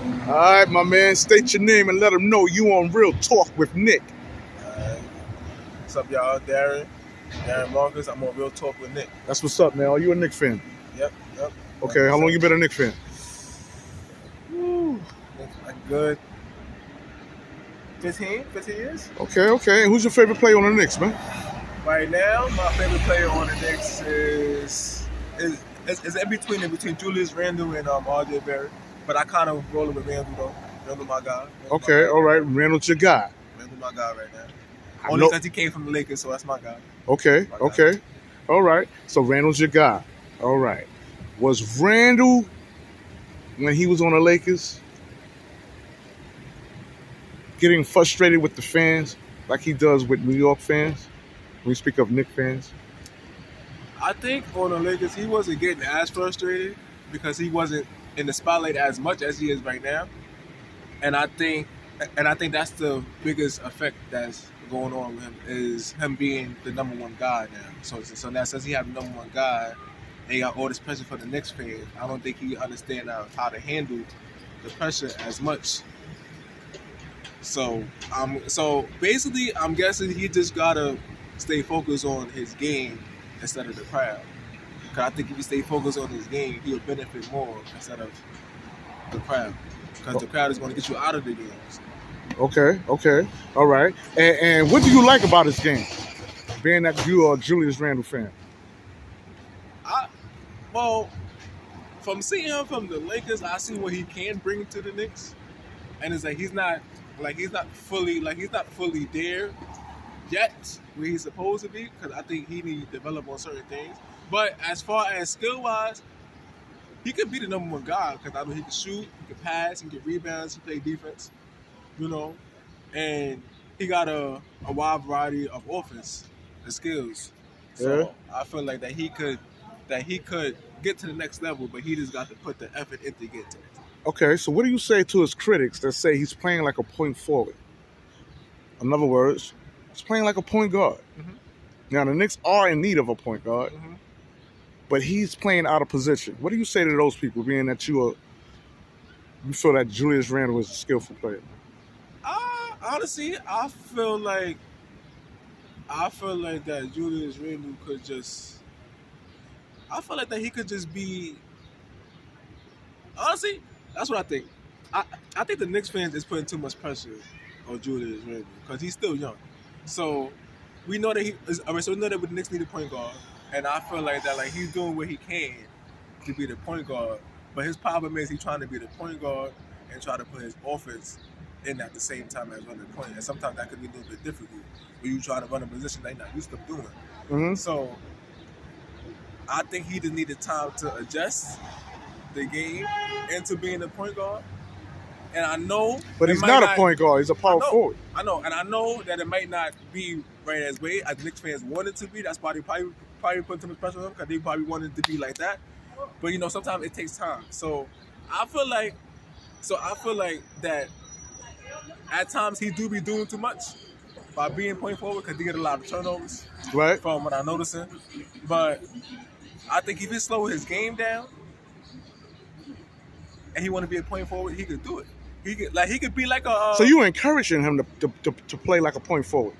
All right, my man. State your name and let them know you on Real Talk with Nick. What's up, y'all? Darren Marcus. I'm on Real Talk with Nick. That's what's up, man. Are you a Knick fan? Yep. Okay, how long you been a Knick fan? A good 15 years. Okay. And who's your favorite player on the Knicks, man? Right now, my favorite player on the Knicks is in between Julius Randle and RJ Barrett. But I kind of rolling with Randle though. Randle my guy. Okay, all right. Randle's your guy. Randle my guy right now. Only because he came from the Lakers, so that's my guy. Okay. All right. So Randle's your guy. All right. Was Randle, when he was on the Lakers, getting frustrated with the fans like he does with New York fans? When we speak of Knick fans. I think on the Lakers, he wasn't getting as frustrated because he wasn't in the spotlight as much as he is right now. And I think that's the biggest effect that's going on with him is him being the number one guy now. So now since he has the number one guy, and he got all this pressure for the Knicks fans, I don't think he understands how to handle the pressure as much. So basically, I'm guessing he just gotta stay focused on his game instead of the crowd. Because I think if he stay focused on his game, he'll benefit more instead of the crowd. Because the crowd is going to get you out of the games. Okay. All right. And what do you like about his game? Being that you are a Julius Randle fan. Well, from seeing him from the Lakers, I see what he can bring to the Knicks. And it's like he's not fully there yet where he's supposed to be, because I think he needs to develop on certain things. But as far as skill wise, he could be the number one guy because I know he can shoot, he can pass, he can get rebounds, he play defense, and he got a wide variety of offense and skills. So I feel like that he could get to the next level, but he just got to put the effort in to get to it. Okay, so what do you say to his critics that say he's playing like a point forward? In other words, he's playing like a point guard. Mm-hmm. Now, the Knicks are in need of a point guard, but he's playing out of position. What do you say to those people, being that you feel that Julius Randle is a skillful player? Honestly, I feel like that Julius Randle could just. I feel like that he could just be. Honestly, that's what I think. I think the Knicks fans is putting too much pressure on Julius Randle because he's still young. So we know that we know that the Knicks need a point guard, and I feel like that he's doing what he can to be the point guard. But his problem is he's trying to be the point guard and try to put his offense in at the same time as running the point. And sometimes that could be a little bit difficult when you try to run a position they're not used to doing. Mm-hmm. So I think he just needed time to adjust the game into being a point guard. And I know, but he's not a point guard. He's a power forward. I know, and I know that it might not be right as way as Knicks fans want it to be. That's why they probably put too much pressure on him because they probably wanted it to be like that. But sometimes it takes time. So I feel like that at times he do be doing too much by being point forward because he get a lot of turnovers. Right. From what I'm noticing, but I think if he slow his game down and he want to be a point forward, he could do it. He could be like a. So you encouraging him to play like a point forward?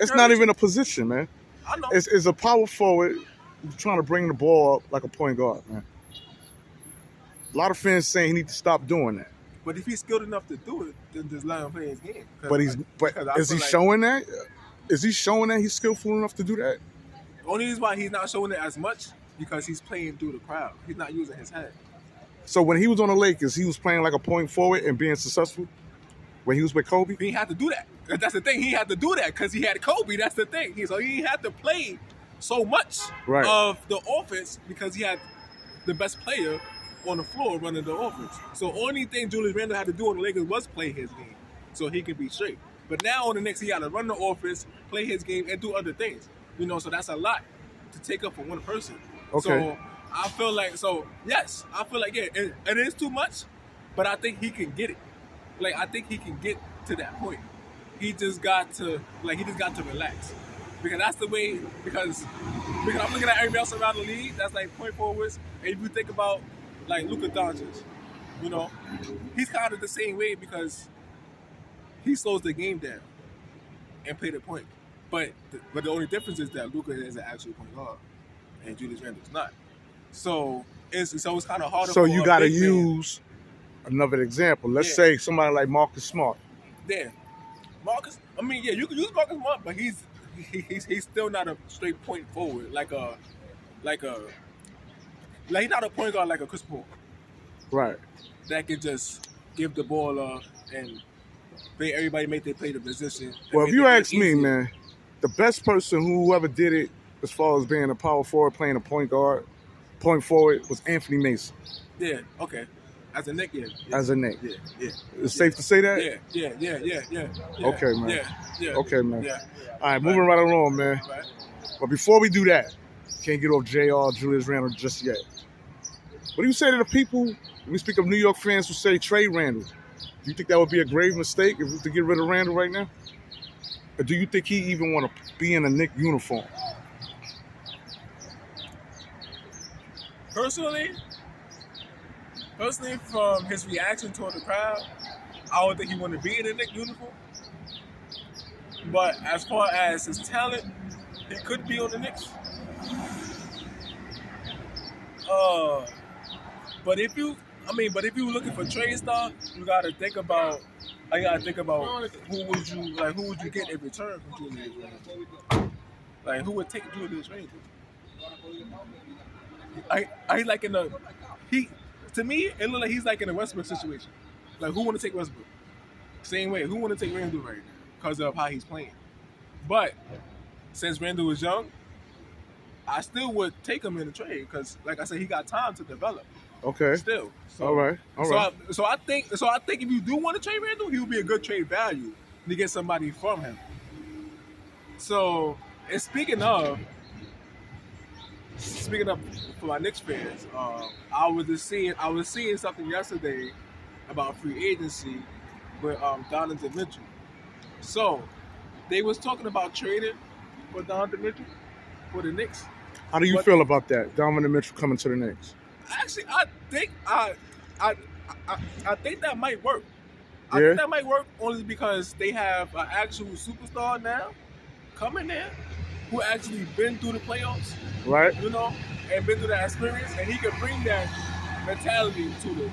It's not even a position, man. I know. It's a power forward trying to bring the ball up like a point guard, man. A lot of fans saying he needs to stop doing that. But if he's skilled enough to do it, then just let him play his game. But is he showing that? Is he showing that he's skillful enough to do that? The only reason why he's not showing it as much because he's playing through the crowd. He's not using his head. So when he was on the Lakers, he was playing like a point forward and being successful? When he was with Kobe? He had to do that. That's the thing. He had to do that because he had Kobe. That's the thing. So he had to play so much of the offense because he had the best player on the floor running the offense. So only thing Julius Randle had to do on the Lakers was play his game so he could be straight. But now on the Knicks, he got to run the offense, play his game, and do other things. So that's a lot to take up for one person. Okay. So I feel like, it is too much, but I think he can get it. I think he can get to that point. He just got to relax. Because that's the way, because I'm looking at everybody else around the league that's like point forwards. And if you think about Luka Doncic, You know, he's kind of the same way because he slows the game down and play the point. But the only difference is that Luka is an actual point guard and Julius Randle is not. So it's kind of harder. So for you a got to big man. use another example. Let's Yeah. say somebody like Marcus Smart. Yeah, Marcus. I mean, yeah, you can use Marcus Smart, but he's still not a straight point forward like he's not a point guard like a Chris Paul Right. that can just give the ball up and everybody make they play the position. Well, if you ask me, easier. man, the best person whoever did it as far as being a power forward, playing a point guard, point forward, was Anthony Mason. Yeah. Okay. As a Knick, yeah. As a Knick. Yeah. It's safe to say that? Yeah. Okay, man. Yeah. Okay, man. Yeah. All right, moving right along, man. Right. But before we do that, can't get off JR, Julius Randle just yet. What do you say to the people, when we speak of New York fans who say trade Randle? Do you think that would be a grave mistake if we were to get rid of Randle right now? Or do you think he even want to be in a Knick uniform? Personally, from his reaction toward the crowd, I don't think he want to be in a Knick uniform. But as far as his talent, he could be on the Knicks. But if you looking for trade stock, you gotta think about. Who would you get in return from Julius Randle? Like who would take Julius Randle? I like in the to me it look like he's like in a Westbrook situation. Like who want to take Westbrook? Same way. Who want to take Randle right now because of how he's playing? But since Randle is young, I still would take him in the trade because, like I said, he got time to develop. Okay. Still. So, All right. So I think if you do want to trade Randle, he would be a good trade value to get somebody from him. So, and speaking of for my Knicks fans, I was seeing something yesterday about free agency with Donovan Mitchell. So they was talking about trading for Donovan Mitchell for the Knicks. How do you feel about that? Donovan Mitchell coming to the Knicks? Actually, I think that might work. I Yeah? think that might work only because they have an actual superstar now coming in who actually been through the playoffs, Right. you know, and been through that experience, and he can bring that mentality to New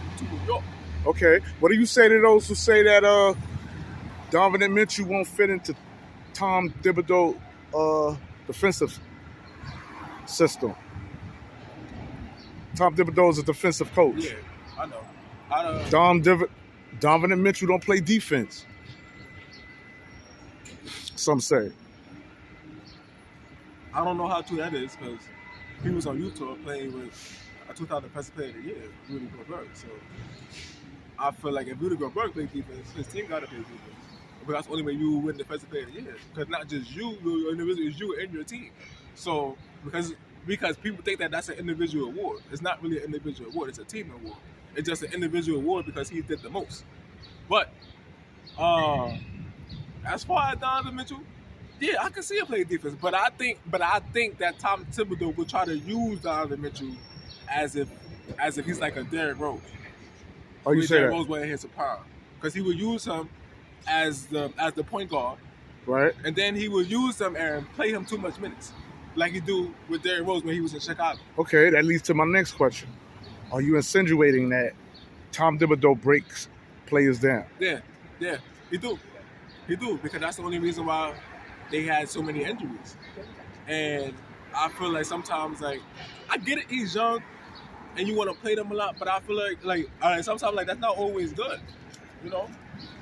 York. Okay. What do you say to those who say that Donovan Mitchell won't fit into Tom Thibodeau defensive system? Tom Thibodeau is a defensive coach. Yeah, I know. Donovan Mitchell don't play defense. Some say. I don't know how true that is because he was on Utah playing with a 2000 Defensive Player of the Year, Rudy Gobert. So I feel like if Rudy Gobert plays defense, his team got to play defense. But that's the only way you win Defensive Player of the Year. Because not just you, your individual, is you and your team. So because people think that that's an individual award. It's not really an individual award. It's a team award. It's just an individual award because he did the most. But as far as Donovan Mitchell, yeah, I can see him play defense. But I think that Tom Thibodeau will try to use Donovan Mitchell as if he's like a Derrick Rose. Oh, you say Derrick that? Rose wasn't his power because he would use him as the point guard, Right. and then he would use him and play him too much minutes, like he do with Derrick Rose when he was in Chicago. Okay, that leads to my next question. Are you insinuating that Tom Thibodeau breaks players down? Yeah, he do because that's the only reason why they had so many injuries. And I feel like sometimes, like, I get it, he's young and you want to play them a lot, but I feel like sometimes like that's not always good, you know,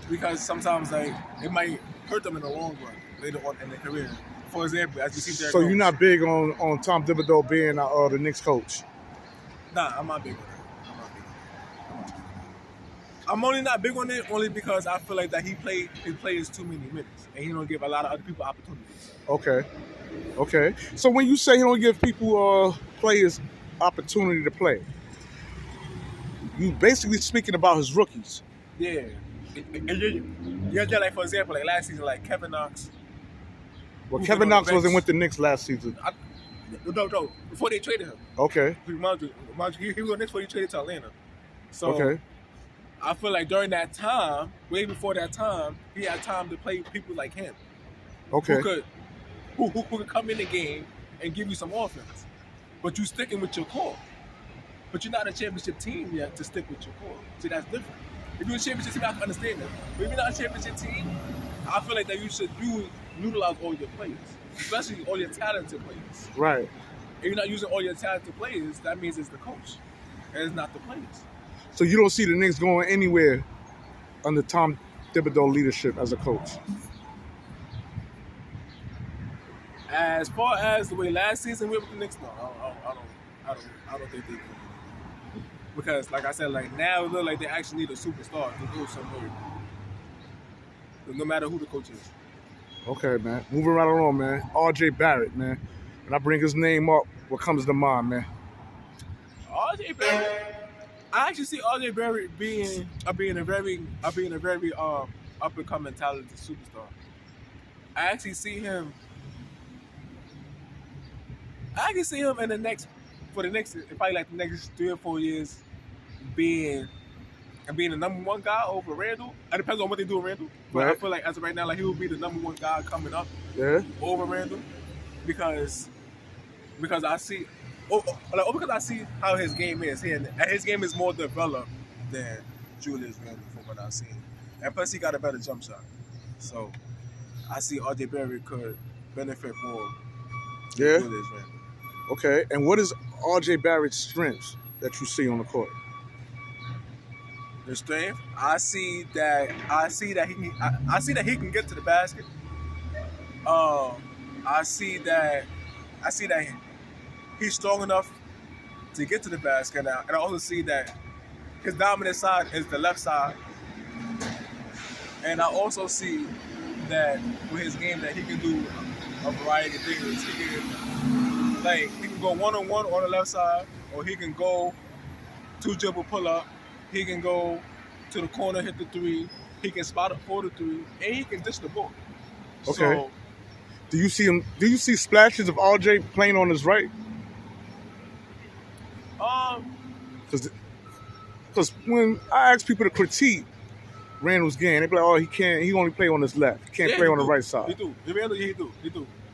because sometimes like it might hurt them in the long run later on in their career. For example, as you see Derrick So Rose. you're not big on Tom Thibodeau being the Knicks coach? Nah, I'm not big on that. I'm only not big on it only because I feel like that he plays too many minutes and he don't give a lot of other people opportunities. Okay. So when you say he don't give people players opportunity to play, you basically speaking about his rookies. Yeah. Yeah, like for example, like last season, like Kevin Knox. Well, who Kevin been on Knox the wasn't bench. with the Knicks last season. No, before they traded him. Okay. He was on the Knicks before he traded to Atlanta. So, Okay. I feel like during that time, way before that time, he had time to play people like him Okay. who could come in the game and give you some offense. But you sticking with your core. But you're not a championship team yet to stick with your core. See, that's different. If you're a championship team, I can understand that. But if you're not a championship team, I feel like that you should utilize all your players, especially all your talented players. Right. If you're not using all your talented players, that means it's the coach, and it's not the players. So you don't see the Knicks going anywhere under Tom Thibodeau leadership as a coach? As far as the way last season went with the Knicks, no, I don't think they can. Because, like I said, like now it looks like they actually need a superstar to go somewhere. No matter who the coach is. Okay, man. Moving right along, man. R.J. Barrett, man. When I bring his name up, what comes to mind, man? R.J. Barrett. I actually see R.J. Barrett being a very up and coming talented superstar. I actually see him in the next probably like the next 3 or 4 years being the number one guy over Randle. It depends on what they do with Randle. But Right. I feel like as of right now, like he will be the number one guy coming up over Randle because I see because I see how his game is here, and his game is more developed than Julius Randle from what I've seen, and plus he got a better jump shot. So I see R.J. Barrett could benefit more Yeah. than Julius Randle. Okay. And what is R.J. Barrett's strengths that you see on the court? The strength, I see that he can get to the basket. I see that he's strong enough to get to the basket, and I also see that his dominant side is the left side, and I also see that with his game that he can do a variety of things. He can go one-on-one on the left side, or he can go 2-dribble pull-up. He can go to the corner, hit the three. He can spot up for the three, and he can dish the ball. Okay. So, Do you see splashes of R.J. playing on his right? Because when I ask people to critique Randall's game, they be like, "Oh, he only play on his left. He can't play on the right side." He do.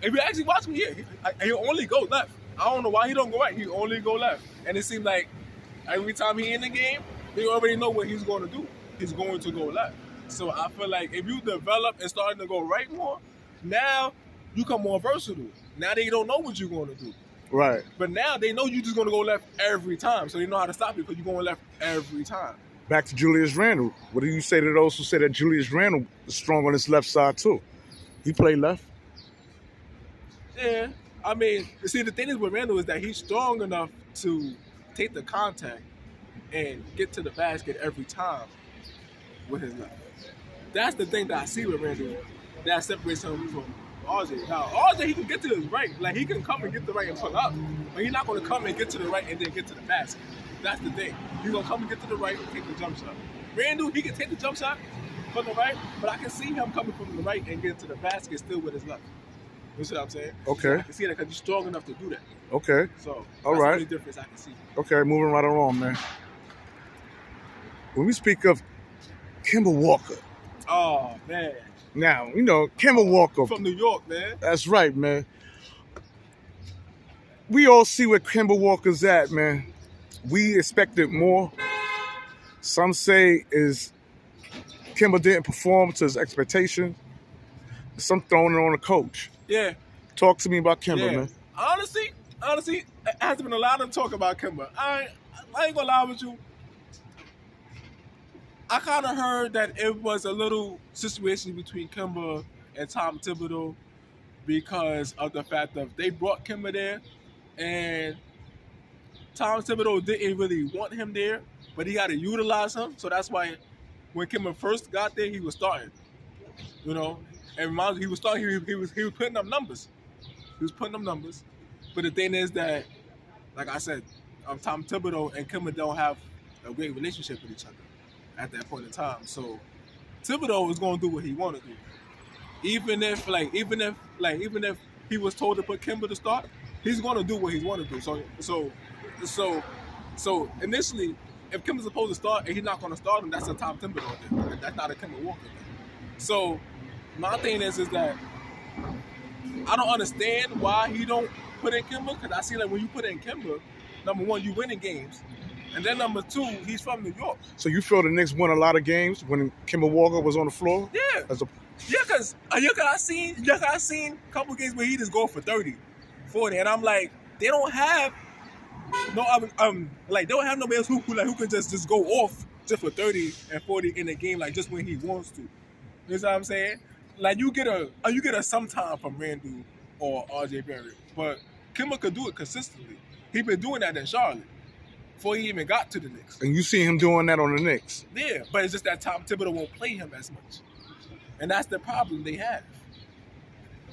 If you actually watch him, he only go left. I don't know why he don't go right. He only go left, and it seems like every time he in the game, they already know what he's going to do. He's going to go left. So I feel like if you develop and starting to go right more, now you become more versatile. Now they don't know what you're going to do. Right. But now they know you're just going to go left every time. So they know how to stop you because you're going left every time. Back to Julius Randle. What do you say to those who say that Julius Randle is strong on his left side too? He played left. Yeah. I mean, see, the thing is with Randle is that he's strong enough to take the contact and get to the basket every time with his left. That's the thing that I see with Randle that separates him from RJ. Now, RJ, he can get to his right. Like, he can come and get the right and pull up. But he's not going to come and get to the right and then get to the basket. That's the thing. He's going to come and get to the right and take the jump shot. Randle, he can take the jump shot from the right, but I can see him coming from the right and getting to the basket still with his left. You see what I'm saying? Okay. I can see that because he's strong enough to do that. Okay. So, all that's right. the only difference I can see. Okay, moving right along, man. When we speak of Kemba Walker. Oh, man. Now, you know, Kemba Walker. From New York, man. That's right, man. We all see where Kemba Walker's at, man. We expected more. Some say is Kemba didn't perform to his expectation. Some throwing it on the coach. Yeah. Talk to me about Kemba, man. Honestly, it hasn't been a lot of talk about Kemba. I ain't gonna lie with you. I kind of heard that it was a little situation between Kemba and Tom Thibodeau because of the fact that they brought Kemba there, and Tom Thibodeau didn't really want him there, but he got to utilize him. So that's why when Kemba first got there, he was starting. You know, and he was starting. He was putting up numbers. He was putting up numbers. But the thing is that, like I said, Tom Thibodeau and Kemba don't have a great relationship with each other at that point in time. So Thibodeau is going to do what he want to do. Even if he was told to put Kemba to start, he's going to do what he want to do. So initially, if Kemba's supposed to start and he's not going to start him, that's a Tom Thibodeau thing. That's not a Kemba Walker thing. So my thing is that I don't understand why he don't put in Kemba, because I see like when you put in Kemba, number one, you winning games, and then number two, he's from New York. So you feel the Knicks won a lot of games when Kemba Walker was on the floor? Yeah. Because I seen a couple games where he just go for 30, 40, and I'm like, they don't have no they don't have nobody else who can just go off just for 30 and 40 in a game like just when he wants to. You know what I'm saying? Like you get a sometime from Randle or RJ Barrett, but Kemba could do it consistently. He been doing that in Charlotte before he even got to the Knicks. And you see him doing that on the Knicks. Yeah, but it's just that Tom Thibodeau won't play him as much, and that's the problem they have.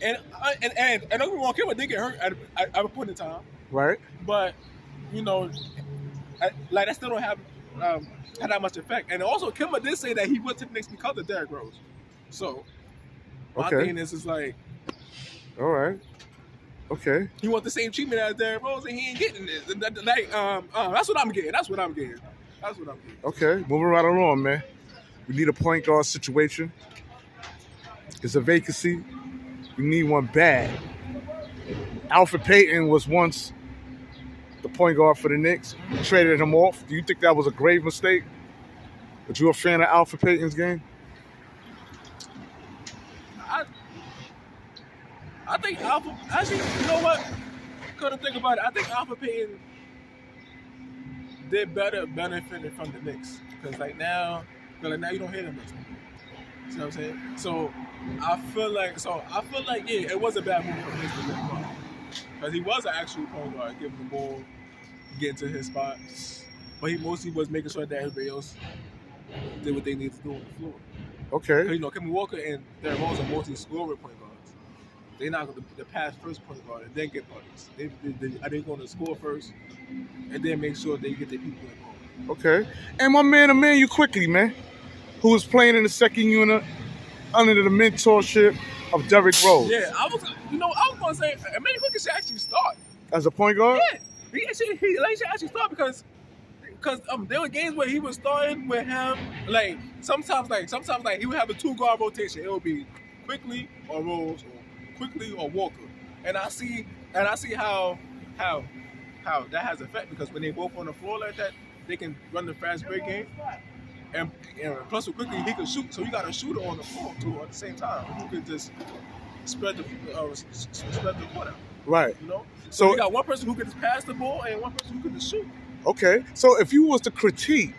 And don't get me wrong, Kemba did get hurt at a point in time, right? But you know, like that still don't have had that much effect. And also, Kemba did say that he went to the Knicks because of Derrick Rose. So my thing is like, all right, okay. He want the same treatment as Derrick Rose, and he ain't getting it. That's what I'm getting. Okay, moving right along, man. We need a point guard situation. It's a vacancy. We need one bad. Alfred Payton was once the point guard for the Knicks. We traded him off. Do you think that was a grave mistake? Are you a fan of Alfred Payton's game? I think Alfred, actually, you know what? Couldn't think about it. I think Alfred Payton did better benefiting from the Knicks. Because now you don't hear them next time. See what I'm saying? So I feel like yeah, it was a bad move for the Knicks to get him. Because he was an actual point guard, giving the ball, getting to his spot. But he mostly was making sure that everybody else did what they needed to do on the floor. Okay. You know, Kemba Walker and Derrick Rose are mostly scorer point guards. They're not going to pass first point guard and then get buckets. They're going to score first and then make sure they get their people involved. Okay. And my man, you quickly, man, who was playing in the second unit under the mentorship of Derrick Rose. Yeah, I was going to say, Emmanuel Quickly should actually start. As a point guard? Yeah. He should actually start because there were games where he was starting with him. Like sometimes he would have a 2-guard rotation. It would be Quickly or Rose or Quickly or Walker. And I see how that has effect because when they both on the floor like that, they can run the fast break game. And plus with Quickly he can shoot, so you got a shooter on the floor too at the same time. You can just spread the court out. Right. You know? So you got one person who can just pass the ball and one person who can just shoot. Okay. So if you was to critique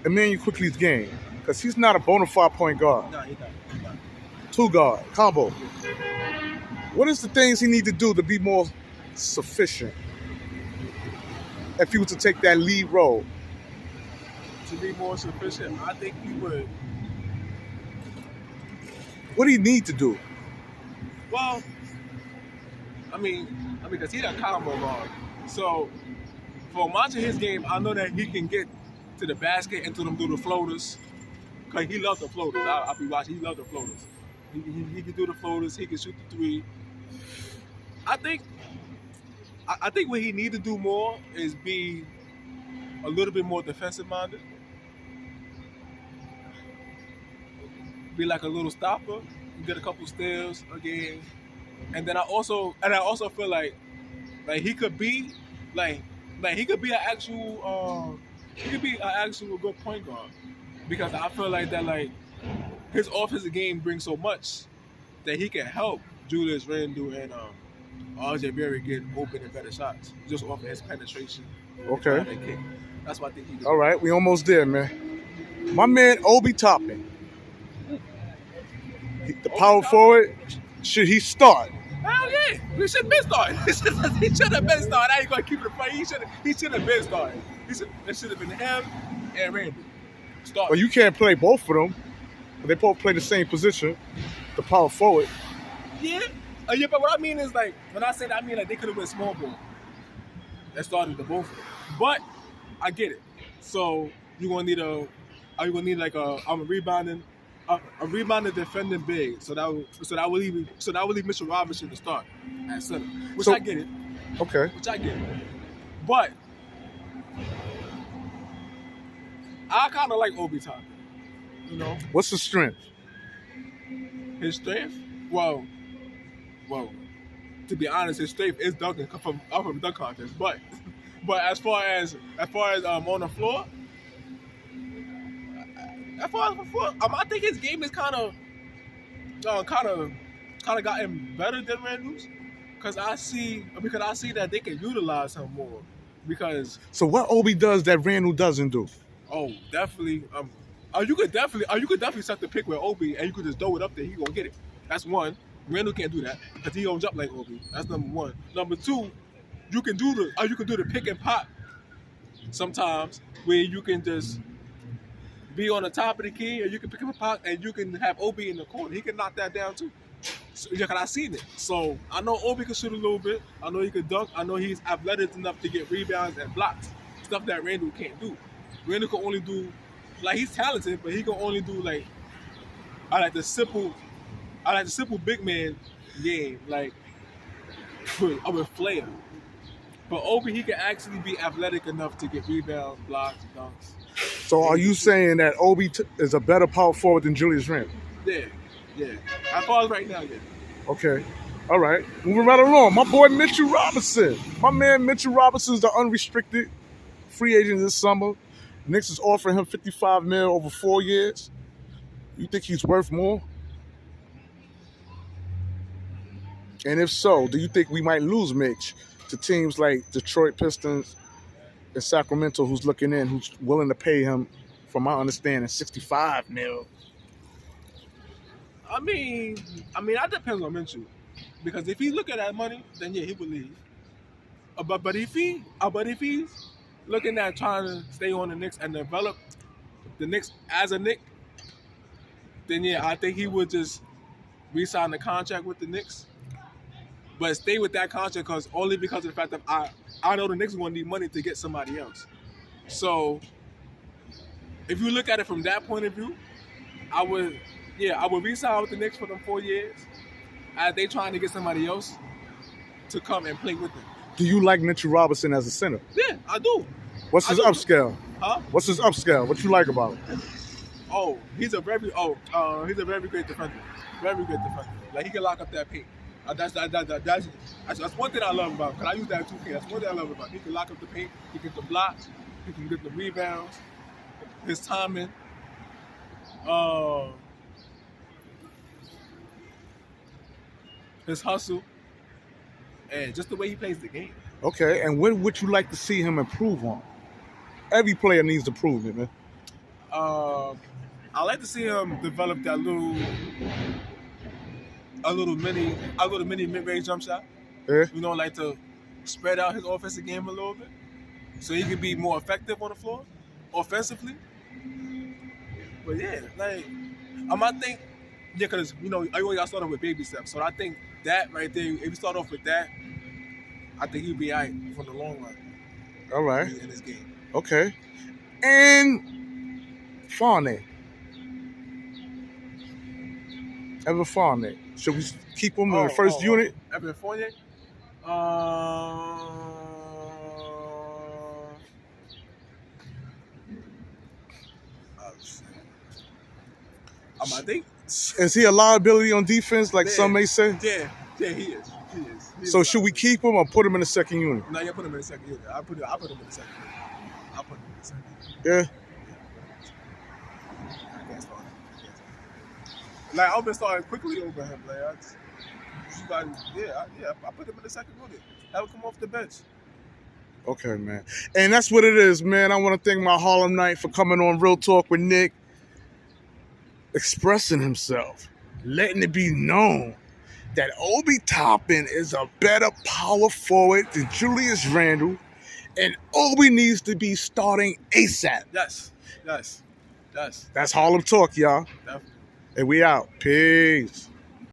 Emmanuel Quickly's game, because he's not a bona fide point guard. No, he's not. 2-guard combo. What is the things he need to do to be more sufficient if he was to take that lead role? To be more sufficient, I think he would. What do you need to do? Well, I mean, because he's a combo guard. So, for much of his game, I know that he can get to the basket and to them do the floaters. Because he loves the floaters. I'll be watching. He loves the floaters. He can do the floaters. He can shoot the 3. I think what he need to do more is be a little bit more defensive minded. Be like a little stopper. Get a couple steals again. And then I also feel like he could be an actual good point guard. Because I feel like that his offensive game brings so much that he can help Julius Randle and RJ Barrett get open and better shots just off of his penetration. Okay. Kick. That's what I think he does. All right, we almost there, man. My man Obi Toppin, the power forward, should he start? Hell yeah, he should have been starting. He should have been starting. I ain't gonna keep it funny. He should have been starting. It should have been him and Randle. Well, you can't play both of them. They both play the same position, the power forward. Yeah. Yeah, but what I mean is when I say that, I mean they could have went small ball. That started the both of them. But I get it. So you're gonna need a rebounding defending big. So that will leave Mitchell Robinson to start at center. Which I get it. Okay. Which I get it. But I kind of like Obi Toppin. You know, What's the strength? his strength. Well, to be honest, his strength is dunking from dunk contest. But as far as on the floor, I think his game is kind of gotten better than Randall's because I see that they can utilize him more because So what Obi does that Randle doesn't do? definitely you could definitely set the pick with Obi and you could just throw it up there, he gonna get it. That's one. Randle can't do that because he don't jump like Obi. That's number one. Number two, you can do the pick and pop sometimes where you can just be on the top of the key and you can pick up a pop and you can have Obi in the corner. He can knock that down too. So, yeah, cause I seen it. So I know Obi can shoot a little bit. I know he can dunk. I know he's athletic enough to get rebounds and blocks. Stuff that Randle can't do. Randle can only do, like, he's talented, but he can only do like I like the simple big man game, like with flair. But Obi, he can actually be athletic enough to get rebounds, blocks, dunks. So are you saying that Obi is a better power forward than Julius Randle? Yeah. As far as right now, yeah. Okay. All right. Moving right along. My boy Mitchell Robinson. My man Mitchell Robinson is the unrestricted free agent this summer. Knicks is offering him $55 million over 4 years. You think he's worth more? And if so, do you think we might lose Mitch to teams like Detroit Pistons and Sacramento, who's looking in, who's willing to pay him, from my understanding, $65 million? I mean, that depends on Mitchell, because if he's looking at money, then yeah, he would leave. But if he's looking at trying to stay on the Knicks and develop the Knicks as a Knick, then yeah, I think he would just re-sign the contract with the Knicks, but stay with that contract only because of the fact that I know the Knicks are going to need money to get somebody else. So if you look at it from that point of view, I would re-sign with the Knicks for them 4 years as they trying to get somebody else to come and play with them. Do you like Mitchell Robinson as a center? Yeah, I do. What's his upscale? Huh? What's his upscale? What you like about him? Oh, he's a very great defender. Very good defender. Like, he can lock up that paint. That's one thing I love about him. Cause I use that 2K. That's one thing I love about him. He can lock up the paint. He can get the blocks. He can get the rebounds. His timing. His hustle. And just the way he plays the game. Okay, and what would you like to see him improve on? Every player needs improvement, man. I like to see him develop that little mini mid-range jump shot. Yeah. You know, like to spread out his offensive game a little bit, so he can be more effective on the floor, offensively. But yeah, like I think, yeah, because you know, I always got started with baby steps. So I think that right there, if you start off with that, I think he'll be alright for the long run. All right. In this game. Okay. And Fournier. Evan Fournier. Should we keep him in the first unit? Evan Fournier? I think. Is he a liability on defense, like some may say? Yeah, he is. So should we keep him or put him in the second unit? No, you put him in the second unit. I put him in the second unit. I'll put him in the second unit. Yeah. I can't start him. Like, I've been starting quickly over him. Like, I put him in the second unit. Have him come off the bench. Okay, man. And that's what it is, man. I want to thank my Harlem Knight for coming on Real Talk with Knick, expressing himself, letting it be known that Obi Toppin is a better power forward than Julius Randle, and Obi needs to be starting ASAP. Yes. That's Harlem Talk, y'all. Definitely. And we out. Peace.